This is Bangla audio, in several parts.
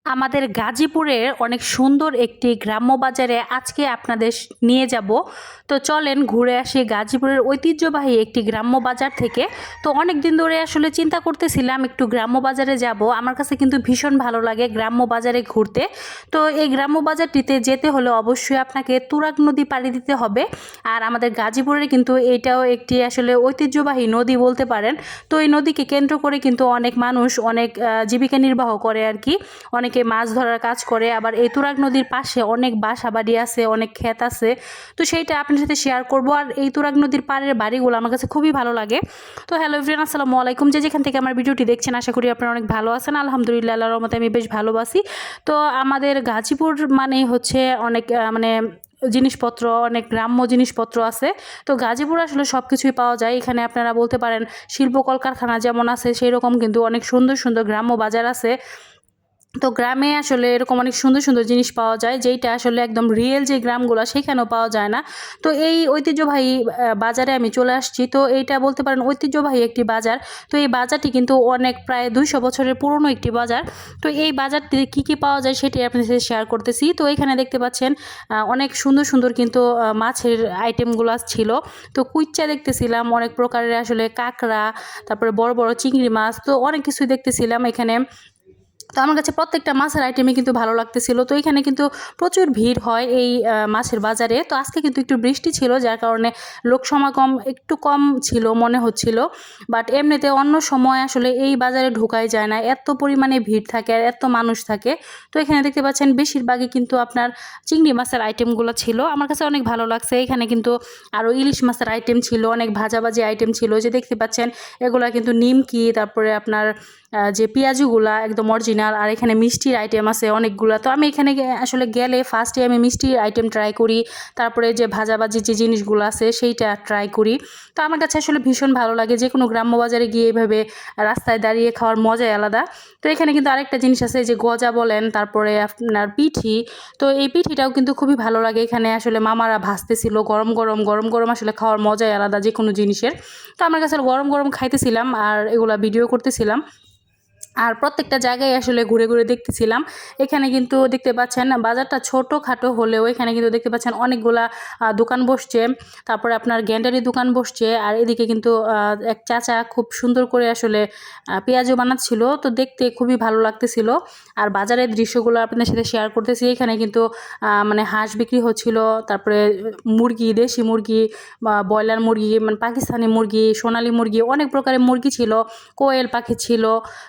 আমাদের গাজীপুরের অনেক সুন্দর একটি গ্রাম্য বাজারে আজকে আপনাদের নিয়ে যাব। তো চলেন ঘুরে আসি গাজীপুরের ঐতিহ্যবাহী একটি গ্রাম্য বাজার থেকে। তো অনেক দিন ধরে আসলে চিন্তা করতেছিলাম একটু গ্রাম্য বাজারে যাব। আমার কাছে কিন্তু ভীষণ ভালো লাগে গ্রাম্য বাজারে ঘুরতে। তো এই গ্রাম্য বাজারটিতে যেতে হলে অবশ্যই আপনাকে তুরাগ নদী পাড়ি দিতে হবে। আর আমাদের গাজীপুরের কিন্তু এটাও একটি আসলে ঐতিহ্যবাহী নদী বলতে পারেন। তো এই নদীকে কেন্দ্র করে কিন্তু অনেক মানুষ অনেক জীবিকা নির্বাহ করে আর কি। অনেকে মাছ ধরার কাজ করে, আবার এই তুরাগ নদীর পাশে অনেক বাসা বাড়ি আছে, অনেক ক্ষেত আছে। তো সেইটা আপনার সাথে শেয়ার করব। আর এই তুরাগ নদীর পাড়ের বাড়িগুলো আমার কাছে খুবই ভালো লাগে। তো হ্যালো এভরিওয়ান, আসসালামু আলাইকুম। যেখান থেকে আমার ভিডিওটি দেখছেন আশা করি আপনারা অনেক ভালো আছেন। আলহামদুলিল্লাহ, আল্লাহর রহমতে আমি বেশ ভালোবাসি। তো আমাদের গাজীপুর মানেই হচ্ছে অনেক মানে জিনিসপত্র, অনেক গ্রাম্য জিনিসপত্র আছে। তো গাজীপুর আসলে সব কিছুই পাওয়া যায় এখানে। আপনারা বলতে পারেন শিল্প কলকারখানা যেমন আছে সেই রকম কিন্তু অনেক সুন্দর সুন্দর গ্রাম্য বাজার আছে। তো গ্রামে আসলে এরকম অনেক সুন্দর সুন্দর জিনিস পাওয়া যায়, যেইটা আসলে একদম রিয়েল যে গ্রামগুলো সেখানেও পাওয়া যায় না। তো এই ঐতিহ্যবাহী বাজারে আমি চলে আসছি। তো এইটা বলতে পারেন ঐতিহ্যবাহী একটি বাজার। তো এই বাজারটি কিন্তু অনেক প্রায় 200 বছরের পুরনো একটি বাজার। তো এই বাজারটিতে কী কী পাওয়া যায় সেটি আপনাদের সাথে শেয়ার করতেছি। তো এখানে দেখতে পাচ্ছেন অনেক সুন্দর সুন্দর কিন্তু মাছের আইটেমগুলো ছিল। তো কুইচ্চা দেখতেছিলাম, অনেক প্রকারের আসলে কাঁকড়া, তারপরে বড় বড় চিংড়ি মাছ, তো অনেক কিছুই দেখতেছিলাম এখানে। তো আমার কাছে প্রত্যেকটা মাছের আইটেমই কিন্তু ভালো লাগতেছিল। তো এখানে কিন্তু প্রচুর ভিড় হয় এই মাছের বাজারে। তো আজকে কিন্তু একটু বৃষ্টি ছিল, যার কারণে লোক সমাগম একটু কম ছিল মনে হচ্ছিল। বাট এমনিতে অন্য সময় আসলে এই বাজারে ঢোকাই যায় না, এত পরিমাণে ভিড় থাকে আর এত মানুষ থাকে। তো এখানে দেখতে পাচ্ছেন বেশিরভাগই কিন্তু আপনার চিংড়ি মাছের আইটেমগুলো ছিল, আমার কাছে অনেক ভালো লাগছে। এখানে কিন্তু আরও ইলিশ মাছের আইটেম ছিল, অনেক ভাজাভাজি আইটেম ছিল, যে দেখতে পাচ্ছেন এগুলা কিন্তু নিমকি, তারপরে আপনার যে পেঁয়াজুগুলা একদম অরিজিনাল। আর এখানে মিষ্টির আইটেম আছে অনেকগুলা। তো আমি এখানে আসলে গেলে ফার্স্টে আমি মিষ্টির আইটেম ট্রাই করি, তারপরে যে ভাজাভাজি যে জিনিসগুলো আছে সেইটা ট্রাই করি। তো আমার কাছে আসলে ভীষণ ভালো লাগে যে কোনো গ্রাম্য বাজারে গিয়ে এইভাবে রাস্তায় দাঁড়িয়ে খাওয়ার মজাই আলাদা। তো এখানে কিন্তু আরেকটা জিনিস আছে যে গজা বলেন, তারপরে আপনার পিঠি। তো এই পিঠিটাও কিন্তু খুবই ভালো লাগে। এখানে আসলে মামারা ভাজতেছিল গরম গরম গরম গরম, আসলে খাওয়ার মজাই আলাদা যে কোনো জিনিসের। তো আমার কাছে গরম গরম খাইতেছিলাম আর এগুলা ভিডিও করতেছিলাম। আর প্রত্যেকটা জায়গায় আসলে ঘুরে ঘুরে দেখতেছিলাম। এখানে কিন্তু দেখতে পাচ্ছেন বাজারটা ছোটোখাটো হলেও এখানে কিন্তু দেখতে পাচ্ছেন অনেকগুলা দোকান বসছে। তারপরে আপনার গ্যান্ডারি দোকান বসছে। আর এদিকে কিন্তু এক চাচা খুব সুন্দর করে আসলে পেঁয়াজও বানাচ্ছিল। তো দেখতে খুবই ভালো লাগতেছিল। আর বাজারের দৃশ্যগুলো আপনাদের সাথে শেয়ার করতেছি। এখানে কিন্তু মানে হাঁস বিক্রি হচ্ছিল, তারপরে মুরগি, দেশি মুরগি, ব্রয়লার মুরগি, মানে পাকিস্তানি মুরগি, সোনালি মুরগি, অনেক প্রকারের মুরগি ছিল। কোয়েল পাখি ছিল।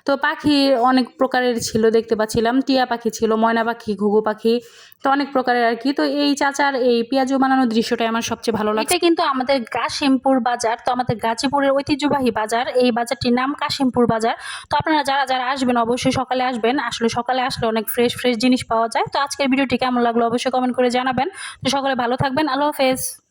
তো পাখি অনেক প্রকারের ছিল দেখতে পাচ্ছিলাম, টিয়া পাখি ছিল, ময়না পাখি, ঘুঘু পাখি, তো অনেক প্রকারের আর কি। তো এই চাচার এই পেঁয়াজু বানানোর দৃশ্যটাই আমার সবচেয়ে ভালো লাগে। এটা কিন্তু আমাদের কাশিমপুর বাজার। তো আমাদের গাজীপুরের ঐতিহ্যবাহী বাজার, এই বাজারটির নাম কাশিমপুর বাজার। তো আপনারা যারা যারা আসবেন অবশ্যই সকালে আসবেন, আসলে সকালে আসলে অনেক ফ্রেশ ফ্রেশ জিনিস পাওয়া যায়। তো আজকের ভিডিওটি কেমন লাগলো অবশ্যই কমেন্ট করে জানাবেন। তো সকলে ভালো থাকবেন, আল্লাহ হাফেজ।